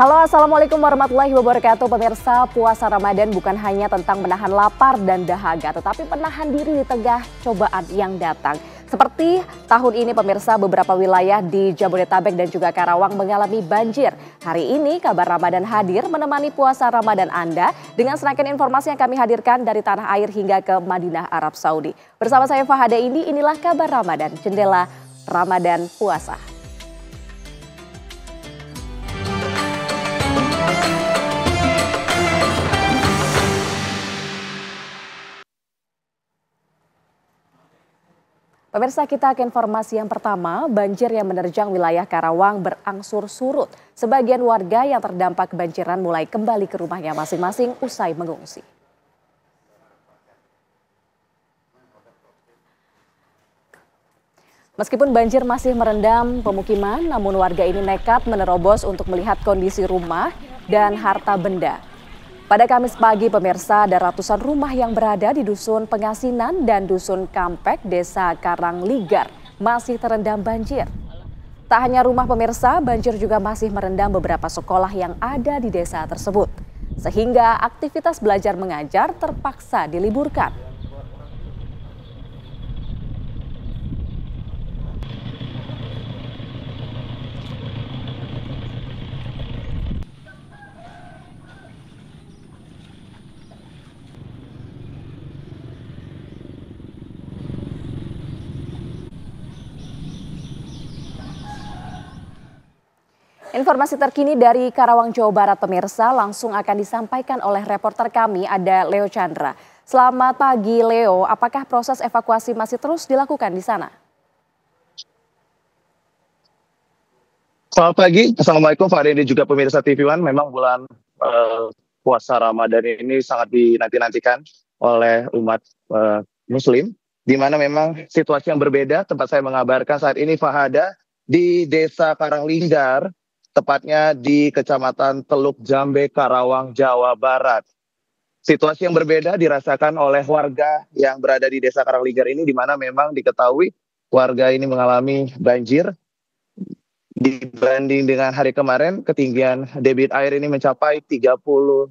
Halo, Assalamualaikum warahmatullahi wabarakatuh. Pemirsa, puasa Ramadan bukan hanya tentang menahan lapar dan dahaga, tetapi menahan diri di tengah cobaan yang datang. Seperti tahun ini pemirsa, beberapa wilayah di Jabodetabek dan juga Karawang mengalami banjir. Hari ini kabar Ramadan hadir menemani puasa Ramadan Anda dengan serangkaian informasi yang kami hadirkan dari tanah air hingga ke Madinah, Arab Saudi. Bersama saya Fahada inilah kabar Ramadan, jendela Ramadan puasa. Pemirsa, kita ke informasi yang pertama, banjir yang menerjang wilayah Karawang berangsur surut. Sebagian warga yang terdampak kebanjiran mulai kembali ke rumahnya masing-masing usai mengungsi. Meskipun banjir masih merendam pemukiman, namun warga ini nekat menerobos untuk melihat kondisi rumah dan harta benda. Pada Kamis pagi pemirsa, ada ratusan rumah yang berada di Dusun Pengasinan dan Dusun Kampek, Desa Karangligar masih terendam banjir. Tak hanya rumah pemirsa, banjir juga masih merendam beberapa sekolah yang ada di desa tersebut. Sehingga aktivitas belajar mengajar terpaksa diliburkan. Informasi terkini dari Karawang, Jawa Barat pemirsa langsung akan disampaikan oleh reporter kami, ada Leo Chandra. Selamat pagi Leo, apakah proses evakuasi masih terus dilakukan di sana? Selamat pagi, Assalamualaikum Pak Ade dan juga pemirsa TV One. Memang bulan puasa Ramadan ini sangat dinanti-nantikan oleh umat Muslim, di mana memang situasi yang berbeda. Tempat saya mengabarkan saat ini Fahada di Desa Karanglinggar, tepatnya di Kecamatan Teluk Jambe, Karawang, Jawa Barat. Situasi yang berbeda dirasakan oleh warga yang berada di Desa Karanglinggar ini, di mana memang diketahui warga ini mengalami banjir. Dibanding dengan hari kemarin, ketinggian debit air ini mencapai 30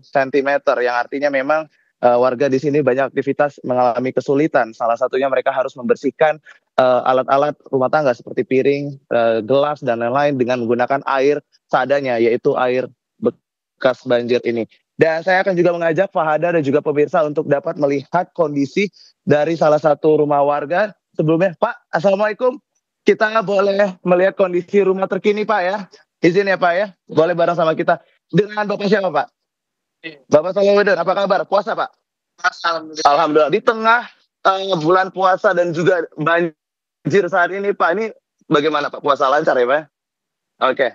cm, yang artinya memang warga di sini banyak aktivitas mengalami kesulitan. Salah satunya mereka harus membersihkan alat-alat rumah tangga seperti piring, gelas, dan lain-lain dengan menggunakan air seadanya, yaitu air bekas banjir ini. Dan saya akan juga mengajak Fahada dan juga pemirsa untuk dapat melihat kondisi dari salah satu rumah warga. Sebelumnya, Pak, Assalamualaikum. Kita boleh melihat kondisi rumah terkini, Pak, ya. Izin ya, Pak, ya. Boleh bareng sama kita. Dengan Bapak siapa, Pak? Bapak Salahuddin, apa kabar? Puasa, Pak? Alhamdulillah. Alhamdulillah. Di tengah bulan puasa dan juga banjir saat ini, Pak, ini bagaimana, Pak? Puasa lancar ya, Pak? Oke.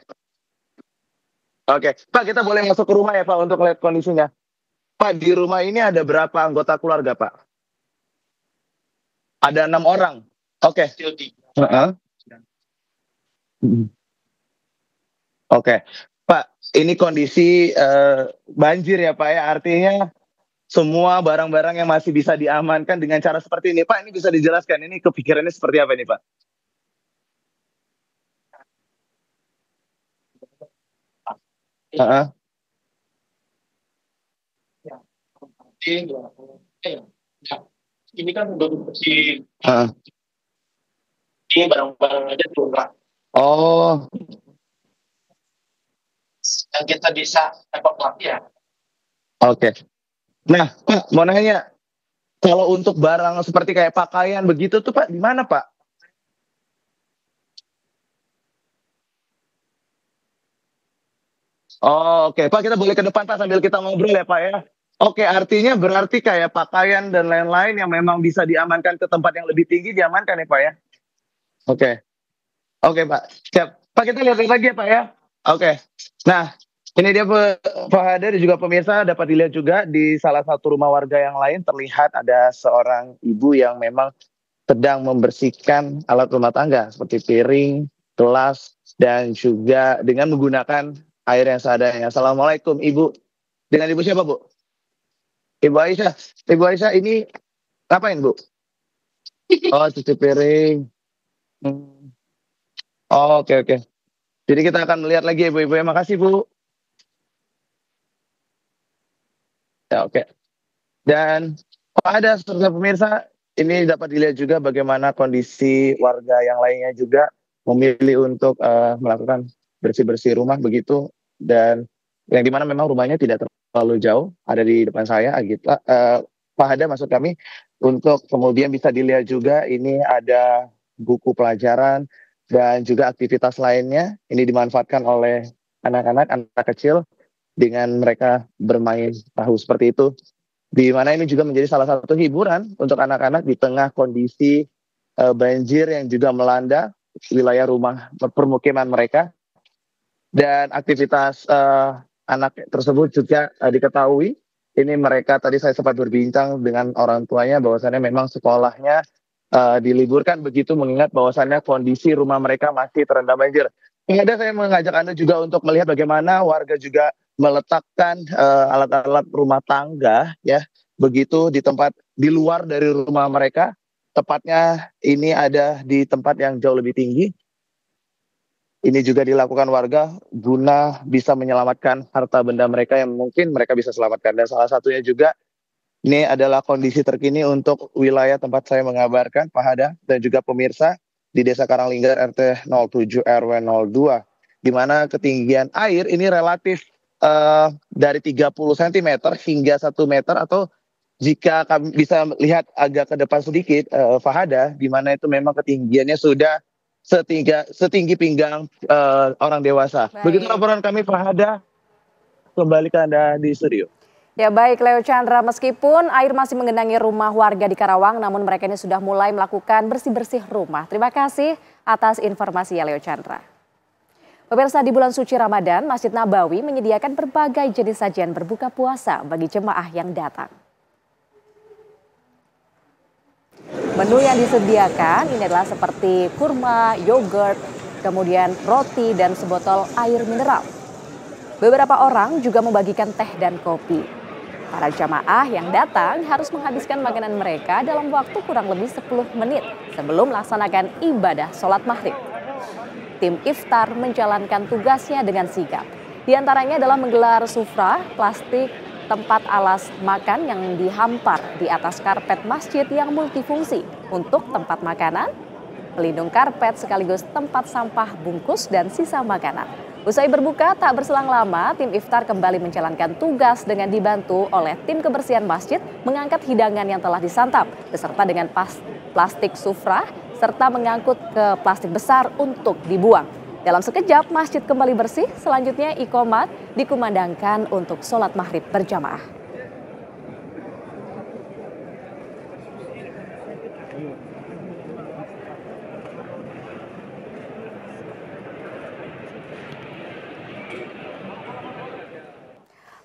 Oke. Pak, kita boleh masuk ke rumah ya, Pak, untuk lihat kondisinya. Pak, di rumah ini ada berapa anggota keluarga, Pak? Ada 6 orang. Oke. Oke, Pak, ini kondisi banjir ya Pak ya, artinya semua barang-barang yang masih bisa diamankan dengan cara seperti ini. Pak, ini bisa dijelaskan, ini kepikirannya seperti apa ini Pak? Ini kan udah bersih. Ini barang-barang aja turun. Oh, Yang kita bisa evakuasi ya. oke. Nah, Pak, mau nanya, kalau untuk barang seperti kayak pakaian begitu tuh Pak, di mana Pak? Oh, oke. Pak, kita boleh ke depan Pak sambil kita ngobrol ya Pak ya. Oke, artinya berarti kayak pakaian dan lain-lain yang memang bisa diamankan ke tempat yang lebih tinggi diamankan ya Pak ya. Oke. Oke Pak, siap. Pak, kita lihat lagi ya Pak ya. Oke. Nah, ini dia Pak Hada dan juga pemirsa, dapat dilihat juga di salah satu rumah warga yang lain terlihat ada seorang ibu yang memang sedang membersihkan alat rumah tangga seperti piring, gelas, dan juga dengan menggunakan air yang seadanya. Assalamualaikum Ibu. Dengan Ibu siapa Bu? Ibu Aisyah. Ibu Aisyah ini ngapain Bu? Oh, cuci piring. Oh, oke. Jadi kita akan melihat lagi ibu-ibu ya. Makasih Bu. Ya, oke. Dan ada serta pemirsa, ini dapat dilihat juga bagaimana kondisi warga yang lainnya juga memilih untuk melakukan bersih-bersih rumah begitu, dan yang dimana memang rumahnya tidak terlalu jauh, ada di depan saya, Agita, Pak Hada maksud kami, untuk kemudian bisa dilihat juga ini ada buku pelajaran dan juga aktivitas lainnya, ini dimanfaatkan oleh anak-anak, anak kecil dengan mereka bermain tahu seperti itu, di mana ini juga menjadi salah satu hiburan untuk anak-anak di tengah kondisi banjir yang juga melanda wilayah rumah permukiman mereka. Dan aktivitas anak tersebut juga diketahui, ini mereka tadi saya sempat berbincang dengan orang tuanya bahwasannya memang sekolahnya diliburkan begitu, mengingat bahwasannya kondisi rumah mereka masih terendam banjir. Ada saya mengajak Anda juga untuk melihat bagaimana warga juga meletakkan alat-alat rumah tangga ya, begitu di tempat di luar dari rumah mereka. Tepatnya ini ada di tempat yang jauh lebih tinggi. Ini juga dilakukan warga guna bisa menyelamatkan harta benda mereka yang mungkin mereka bisa selamatkan. Dan salah satunya juga ini adalah kondisi terkini untuk wilayah tempat saya mengabarkan, Pak Hada dan juga pemirsa, di Desa Karanglinggar RT 07 RW 02, di mana ketinggian air ini relatif dari 30 cm hingga 1 meter, atau jika kami bisa lihat agak ke depan sedikit, Pak Hada, di mana itu memang ketinggiannya sudah setinggi pinggang orang dewasa. Begitu Baik. laporan kami, Pak Hada, kembali ke Anda di studio. Ya baik Leo Chandra, meskipun air masih menggenangi rumah warga di Karawang, namun mereka ini sudah mulai melakukan bersih-bersih rumah. Terima kasih atas informasi ya Leo Chandra. Pemirsa, di bulan suci Ramadan, Masjid Nabawi menyediakan berbagai jenis sajian berbuka puasa bagi jemaah yang datang. Menu yang disediakan ini adalah seperti kurma, yogurt, kemudian roti dan sebotol air mineral. Beberapa orang juga membagikan teh dan kopi. Para jamaah yang datang harus menghabiskan makanan mereka dalam waktu kurang lebih 10 menit sebelum melaksanakan ibadah sholat maghrib. Tim iftar menjalankan tugasnya dengan sigap. Di antaranya adalah menggelar sufra plastik tempat alas makan yang dihampar di atas karpet masjid yang multifungsi untuk tempat makanan, pelindung karpet sekaligus tempat sampah bungkus dan sisa makanan. Usai berbuka tak berselang lama, tim iftar kembali menjalankan tugas dengan dibantu oleh tim kebersihan masjid mengangkat hidangan yang telah disantap beserta dengan plastik sufra serta mengangkut ke plastik besar untuk dibuang. Dalam sekejap masjid kembali bersih, selanjutnya iqomat dikumandangkan untuk sholat maghrib berjamaah.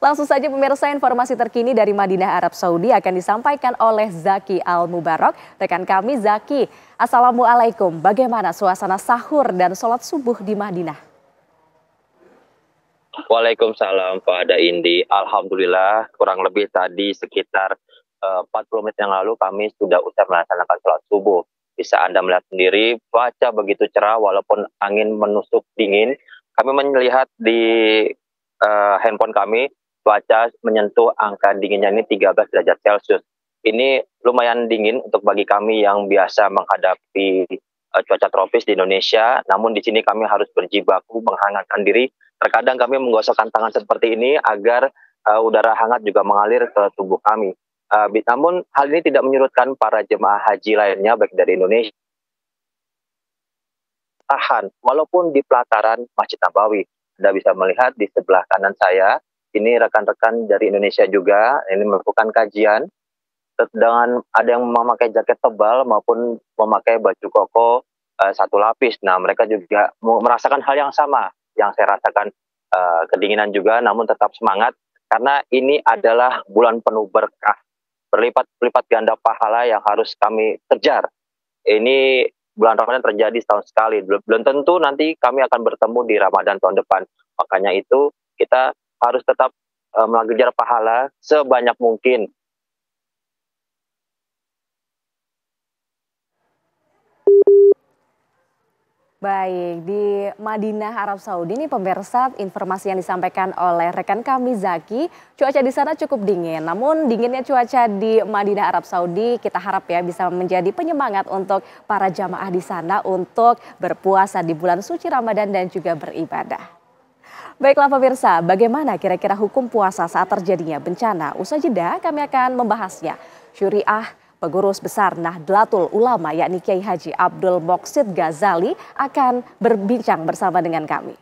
Langsung saja pemirsa, informasi terkini dari Madinah, Arab Saudi akan disampaikan oleh Zaki Al-Mubarak. Rekan kami Zaki, Assalamualaikum. Bagaimana suasana sahur dan sholat subuh di Madinah? Waalaikumsalam Pak Ada Indi. Alhamdulillah kurang lebih tadi sekitar 40 menit yang lalu kami sudah usai melaksanakan sholat subuh. Bisa Anda melihat sendiri cuaca begitu cerah walaupun angin menusuk dingin. Kami melihat di handphone kami cuaca menyentuh angka dinginnya ini 13 derajat Celcius. Ini lumayan dingin untuk bagi kami yang biasa menghadapi cuaca tropis di Indonesia. Namun di sini kami harus berjibaku menghangatkan diri. Terkadang kami menggosokkan tangan seperti ini agar udara hangat juga mengalir ke tubuh kami. Namun hal ini tidak menyurutkan para jemaah haji lainnya baik dari Indonesia. Tahan, walaupun di pelataran Masjid Nabawi. Anda bisa melihat di sebelah kanan saya, ini rekan-rekan dari Indonesia juga, ini melakukan kajian dengan ada yang memakai jaket tebal maupun memakai baju koko satu lapis. Nah, mereka juga merasakan hal yang sama yang saya rasakan, kedinginan juga, namun tetap semangat karena ini adalah bulan penuh berkah, berlipat-lipat ganda pahala yang harus kami kejar. Ini bulan Ramadan terjadi setahun sekali, belum tentu nanti kami akan bertemu di Ramadan tahun depan. Makanya itu kita harus tetap mengejar pahala sebanyak mungkin. Baik, di Madinah, Arab Saudi nih pemirsa, informasi yang disampaikan oleh rekan kami Zaki, cuaca di sana cukup dingin. Namun dinginnya cuaca di Madinah, Arab Saudi kita harap ya bisa menjadi penyemangat untuk para jamaah di sana untuk berpuasa di bulan suci Ramadan dan juga beribadah. Baiklah pemirsa, bagaimana kira-kira hukum puasa saat terjadinya bencana? Usai jeda kami akan membahasnya. Syuriah Pengurus Besar Nahdlatul Ulama yakni Kiai Haji Abdul Moksid Ghazali akan berbincang bersama dengan kami.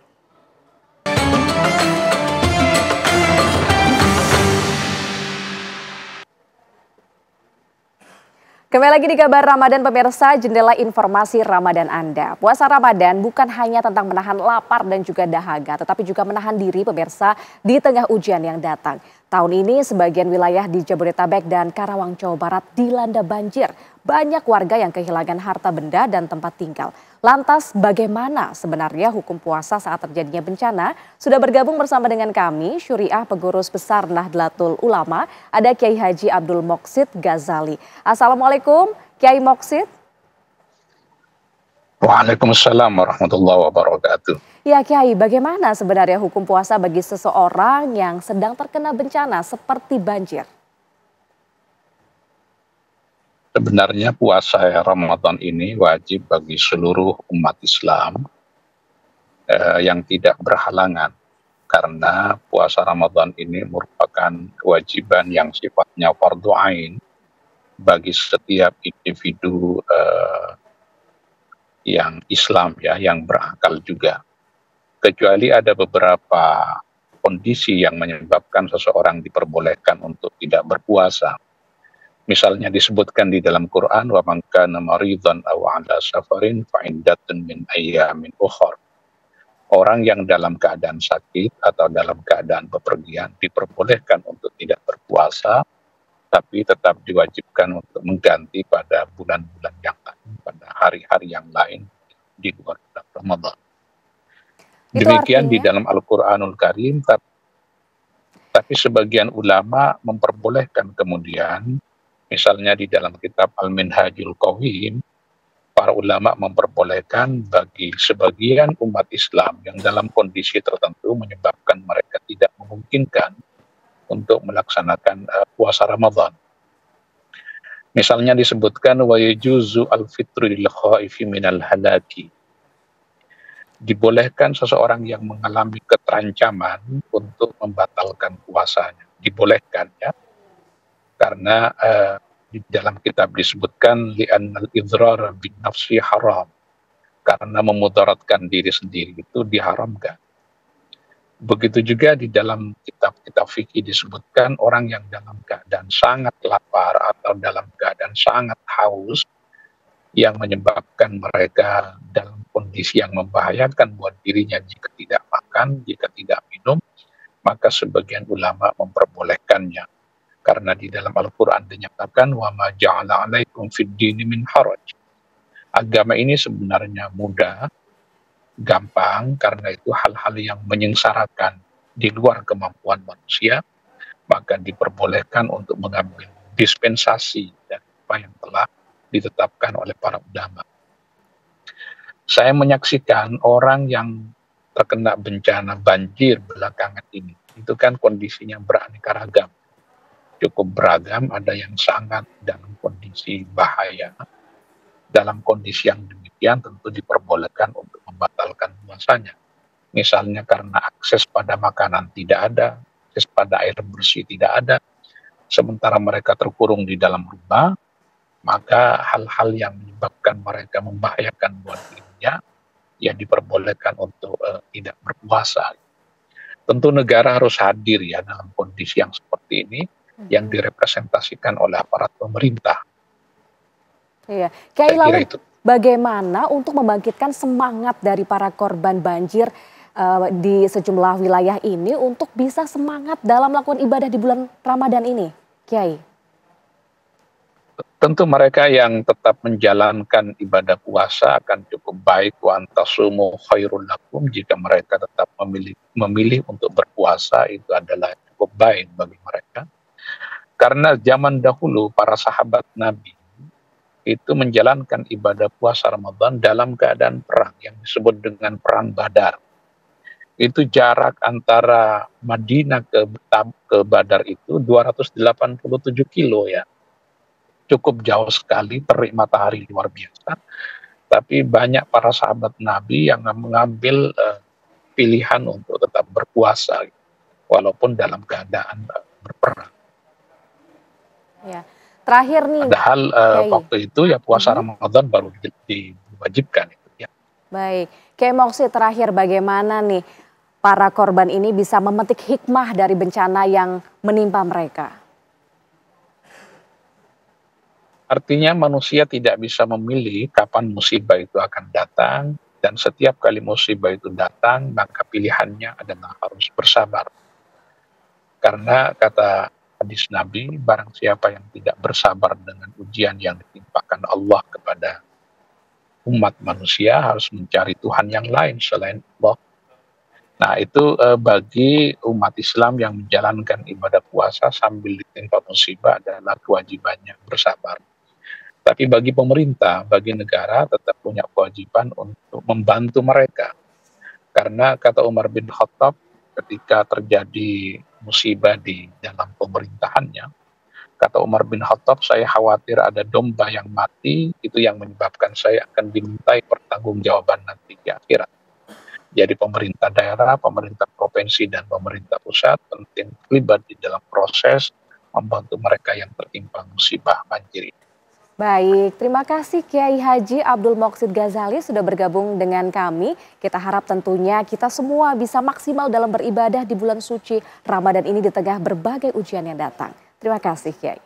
Kembali lagi di kabar Ramadan pemirsa, jendela informasi Ramadan Anda. Puasa Ramadan bukan hanya tentang menahan lapar dan juga dahaga, tetapi juga menahan diri pemirsa di tengah ujian yang datang. Tahun ini sebagian wilayah di Jabodetabek dan Karawang, Jawa Barat dilanda banjir. Banyak warga yang kehilangan harta benda dan tempat tinggal. Lantas bagaimana sebenarnya hukum puasa saat terjadinya bencana? Sudah bergabung bersama dengan kami, Syuriah Pengurus Besar Nahdlatul Ulama, ada Kiai Haji Abdul Moksid Ghazali. Assalamualaikum Kiai Moksid. Waalaikumsalam warahmatullahi wabarakatuh. Ya Kiai, bagaimana sebenarnya hukum puasa bagi seseorang yang sedang terkena bencana seperti banjir? Sebenarnya puasa Ramadan ini wajib bagi seluruh umat Islam yang tidak berhalangan. Karena puasa Ramadan ini merupakan kewajiban yang sifatnya fardhu ain bagi setiap individu yang Islam ya, yang berakal juga. Kecuali ada beberapa kondisi yang menyebabkan seseorang diperbolehkan untuk tidak berpuasa. Misalnya disebutkan di dalam Quran, wa man kana maridhan aw ala safarin fa iddatun min ayyamin ukhra. Orang yang dalam keadaan sakit atau dalam keadaan bepergian diperbolehkan untuk tidak berpuasa, tapi tetap diwajibkan untuk mengganti pada bulan-bulan yang lain, pada hari-hari yang lain di luar bulan Ramadan. Demikian di dalam Al-Quranul Karim, tapi sebagian ulama memperbolehkan kemudian, misalnya di dalam kitab Al-Minhajul Qawim, para ulama memperbolehkan bagi sebagian umat Islam yang dalam kondisi tertentu menyebabkan mereka tidak memungkinkan untuk melaksanakan puasa Ramadan. Misalnya disebutkan wa yajuzu al-fitru lil khaifi minal halaki. Dibolehkan seseorang yang mengalami keterancaman untuk membatalkan puasanya. Dibolehkan ya. Karena di dalam kitab disebutkan li'annal idrar bin nafsi haram, karena memudaratkan diri sendiri itu diharamkan. Begitu juga di dalam kitab-kitab fikih disebutkan orang yang dalam keadaan sangat lapar atau dalam keadaan sangat haus yang menyebabkan mereka dalam kondisi yang membahayakan buat dirinya jika tidak makan, jika tidak minum, maka sebagian ulama memperbolehkannya. Karena di dalam Al-Quran dinyatakan wa ma ja'ala 'alaikum fid dini min haraj. Agama ini sebenarnya mudah, gampang, karena itu hal-hal yang menyengsarakan di luar kemampuan manusia, maka diperbolehkan untuk mengambil dispensasi dari apa yang telah ditetapkan oleh para ulama. Saya menyaksikan orang yang terkena bencana banjir belakangan ini, itu kan kondisinya beraneka ragam. Cukup beragam, ada yang sangat dalam kondisi bahaya. Dalam kondisi yang demikian tentu diperbolehkan untuk membatalkan puasanya. Misalnya karena akses pada makanan tidak ada, akses pada air bersih tidak ada, sementara mereka terkurung di dalam rumah, maka hal-hal yang menyebabkan mereka membahayakan buat dirinya, ya diperbolehkan untuk tidak berpuasa. Tentu negara harus hadir ya dalam kondisi yang seperti ini, yang direpresentasikan oleh aparat pemerintah. Iya, Kiai, lalu bagaimana untuk membangkitkan semangat dari para korban banjir di sejumlah wilayah ini untuk bisa semangat dalam melakukan ibadah di bulan Ramadan ini, Kiai? Tentu mereka yang tetap menjalankan ibadah puasa akan cukup baik, wa antasumu khairul lakum, jika mereka tetap memilih untuk berpuasa, itu adalah cukup baik bagi mereka. Karena zaman dahulu para sahabat Nabi itu menjalankan ibadah puasa Ramadan dalam keadaan perang yang disebut dengan perang Badar. Itu jarak antara Madinah ke Badar itu 287 kilo ya. Cukup jauh sekali, terik matahari luar biasa. Tapi banyak para sahabat Nabi yang mengambil pilihan untuk tetap berpuasa, walaupun dalam keadaan berperang. Ya. Terakhir nih. Padahal waktu itu ya puasa Ramadan baru diwajibkan. Ya. Baik, Kiai Moksi, terakhir bagaimana nih para korban ini bisa memetik hikmah dari bencana yang menimpa mereka? Artinya manusia tidak bisa memilih kapan musibah itu akan datang, dan setiap kali musibah itu datang maka pilihannya adalah harus bersabar. Karena kata hadis Nabi, barang siapa yang tidak bersabar dengan ujian yang ditimpakan Allah kepada umat manusia harus mencari Tuhan yang lain selain Allah. Nah itu bagi umat Islam yang menjalankan ibadah puasa sambil ditimpa musibah adalah kewajibannya bersabar. Tapi bagi pemerintah, bagi negara tetap punya kewajiban untuk membantu mereka. Karena kata Umar bin Khattab ketika terjadi musibah di dalam pemerintahannya, kata Umar bin Khattab, saya khawatir ada domba yang mati, itu yang menyebabkan saya akan dimintai pertanggungjawaban nanti di akhirat. Jadi pemerintah daerah, pemerintah provinsi, dan pemerintah pusat penting terlibat di dalam proses membantu mereka yang tertimpa musibah banjir ini. Baik, terima kasih Kiai Haji Abdul Moqsid Ghazali sudah bergabung dengan kami. Kita harap tentunya kita semua bisa maksimal dalam beribadah di bulan suci Ramadan ini di tengah berbagai ujian yang datang. Terima kasih Kiai.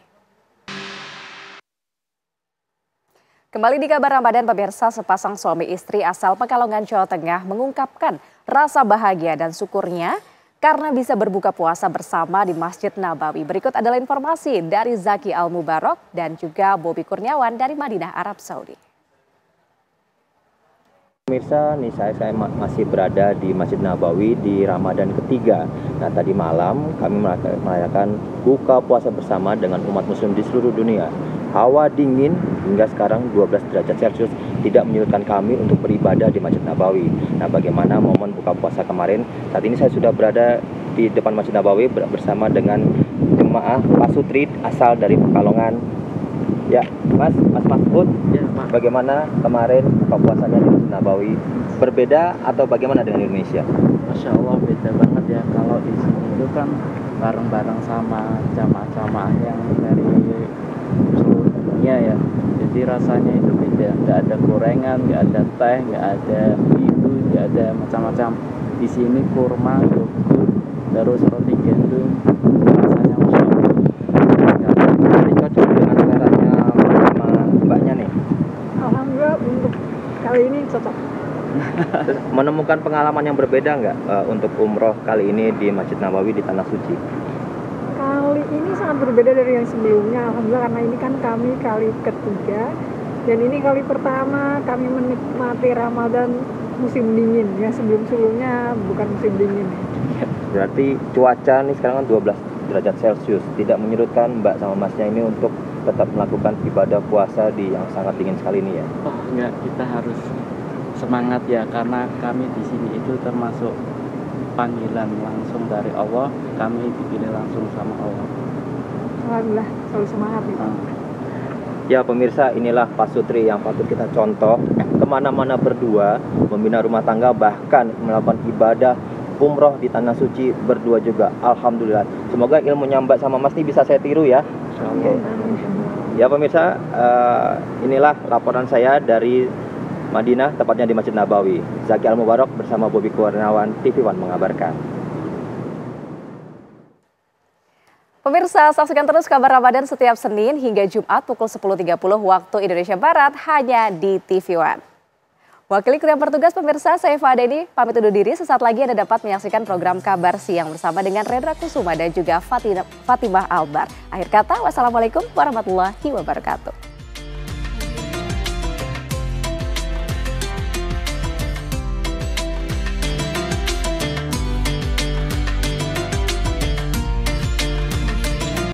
Kembali di kabar Ramadan, pemirsa, sepasang suami istri asal Pekalongan, Jawa Tengah mengungkapkan rasa bahagia dan syukurnya karena bisa berbuka puasa bersama di Masjid Nabawi. Berikut adalah informasi dari Zaki Al-Mubarok dan juga Bobi Kurniawan dari Madinah, Arab Saudi. Pemirsa, nih saya masih berada di Masjid Nabawi di Ramadan ketiga. Nah, tadi malam kami merayakan buka puasa bersama dengan umat muslim di seluruh dunia. Hawa dingin hingga sekarang 12 derajat Celcius tidak menyurutkan kami untuk beribadah di Masjid Nabawi. Nah, bagaimana momen buka puasa kemarin? Saat ini saya sudah berada di depan Masjid Nabawi bersama dengan jemaah pasutri asal dari Pekalongan. Ya, Mas Mahfud, ya, bagaimana kemarin buka puasanya di Masjid Nabawi? Berbeda atau bagaimana dengan Indonesia? Masya Allah, beda banget ya. Kalau di sini itu kan bareng-bareng sama jamaah-jamaah yang dari seluruh dunia ya. Jadi rasanya itu beda. Nggak ada gorengan, nggak ada teh, nggak ada itu, nggak ada macam-macam. Di sini kurma, yogurt, terus roti gandum. Rasanya Masya Allah. Jadi cocok dengan caranya sama mbaknya nih? Alhamdulillah untuk kali ini cocok. Menemukan pengalaman yang berbeda nggak untuk umroh kali ini di Masjid Nabawi di Tanah Suci? Kali ini sangat berbeda dari yang sebelumnya, alhamdulillah, karena ini kan kami kali ketiga dan ini kali pertama kami menikmati Ramadan musim dingin ya, sebelum-sebelumnya bukan musim dingin. Berarti cuaca nih sekarang kan 12 derajat Celcius, tidak menyurutkan Mbak sama Masnya ini untuk tetap melakukan ibadah puasa di yang sangat dingin sekali ini ya? Oh enggak, kita harus semangat ya, karena kami di sini itu termasuk panggilan langsung dari Allah, kami dipilih langsung sama Allah. Alhamdulillah, selalu semangat nih. Ya pemirsa, inilah pasutri yang patut kita contoh, kemana-mana berdua, membina rumah tangga, bahkan melakukan ibadah umroh di Tanah Suci berdua juga. Alhamdulillah, semoga ilmunya Mbak sama Mas ini bisa saya tiru ya. Oke. Ya pemirsa, inilah laporan saya dari Madinah, tepatnya di Masjid Nabawi. Zaki Al-Mubarok bersama Bobi Kurniawan, TV One mengabarkan. Pemirsa, saksikan terus kabar Ramadan setiap Senin hingga Jumat pukul 10.30 waktu Indonesia Barat hanya di TV One. Wakili yang bertugas pemirsa, saya Fadeni pamit undur diri. Sesaat lagi Anda dapat menyaksikan program Kabar Siang bersama dengan Rendra Kusuma dan juga Fatimah Albar. Akhir kata, wassalamualaikum warahmatullahi wabarakatuh.